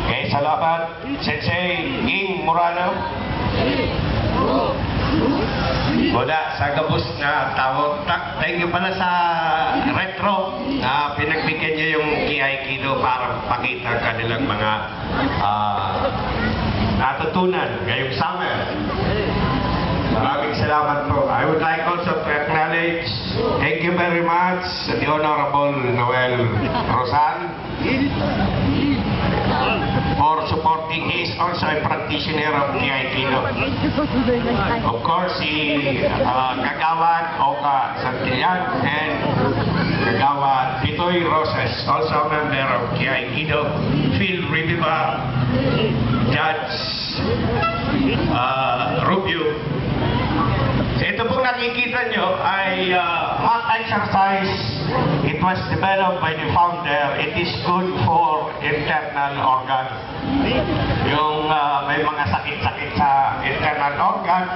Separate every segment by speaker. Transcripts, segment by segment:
Speaker 1: Okay, salamat. Sensei Ging Morano. Wala, sa gabos na tawag. Thank you pala sa retro na pinagbigyan niyo yung Aikido para pakita kanilang mga natutunan ngayong summer. Maraming salamat po. I would like also to acknowledge, thank you very much, the Honorable Noel Rosan for supporting. He is also a practitioner of Aikido. Of course, si Kagawad Oka Santillan and Kagawad Pitoy Roses, also a member of Aikido. Phil Riviva, Judge Rubio. Ito pong nakikita nyo ay mat exercise. It was developed by the founder. It is good for internal organs. Yung may mga sakit-sakit sa internal organs,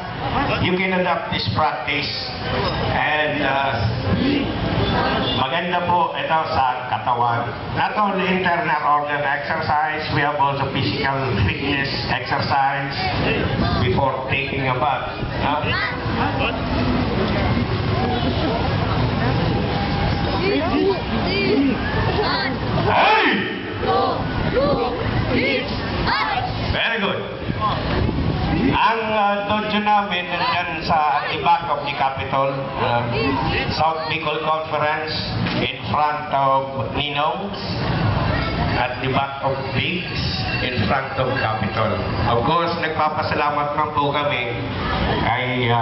Speaker 1: you can adapt this practice. And maganda po ito sa katawan. Not only internal organ exercise, we have also physical fitness exercise before taking a bath. Hey! Very good. Ang dojo namin nandyan sa back of the Capitol, South Bicol Conference, in front of Ninong's, at the back of Biggs, in front of Capitol. Of course, nagpapasalamat naman po kami kay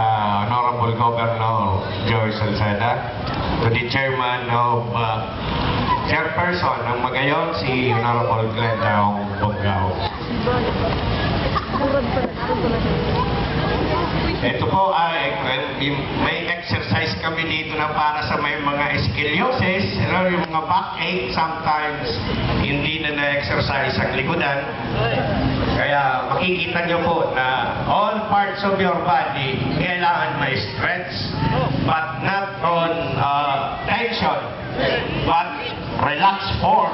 Speaker 1: Honorable Governor Joy Salceda, to the chairman of chairperson ng Magayon, si Honorable Glenda Bonggao. Ito po ay may exercise kami dito na para sa may mga scoliosis, yung mga backache, sometimes hindi na na-exercise ang likodan. Kaya makikita nyo po na all parts of your body kailangan may stretch, but not on tension, but relax form.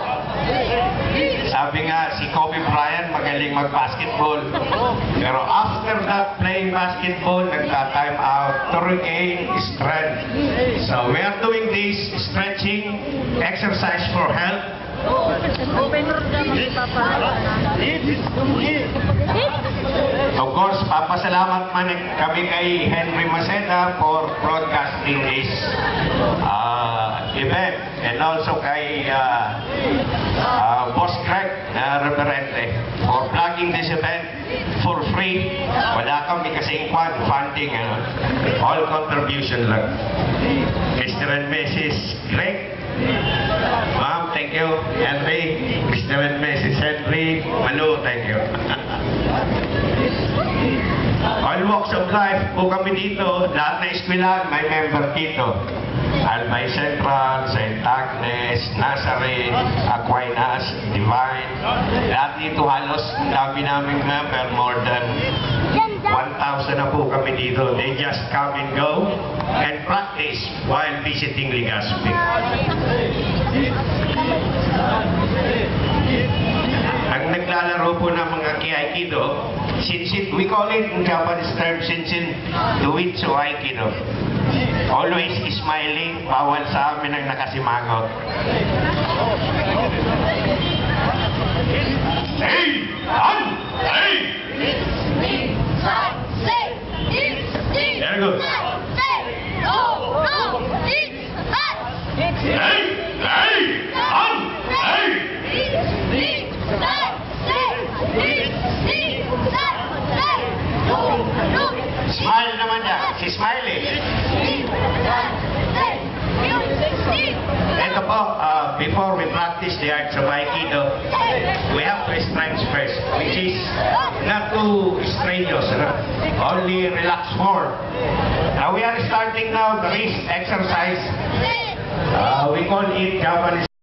Speaker 1: Sabi nga, si Kobe Bryant magaling mag-basketball. Pero after that playing basketball, nagta-time out to regain strength. So we are doing this stretching exercise for health. Of course, papasalamat man kami kay Henry Maceda for broadcasting this event, and also kay Boss Craig Reverente for plugging this event for free. Wala kami kasing funding, all contribution lang. Mr. and Mrs. Greg, ma'am, thank you. Henry, Mr. and Mrs. Henry Malu, thank you. All walks of life po kami dito. Lahat na eskwelahan, may member dito. Albay Central, St. Agnes, Nazareth, Aquinas, Divine. Lahat dito halos dami naming member, more than 1,000 na po kami dito. They just come and go and practice while visiting Legazpi. Ang naglalaro po ng mga Aikido, Shinshin, we call it in Japanese term Shinshin Doitsu Aikido. Always smiling, bawal sa amin ang nakasimangot. Hey! On! Hey! Very good. Hey! Hey! On! Hey! Smile naman niya. Si Smiley. Ito po, before we practice the arts of Aikido, we have to stretch first, which is not too strenuous, only relax form. Now we are starting now the wrist exercise. We call it Japanese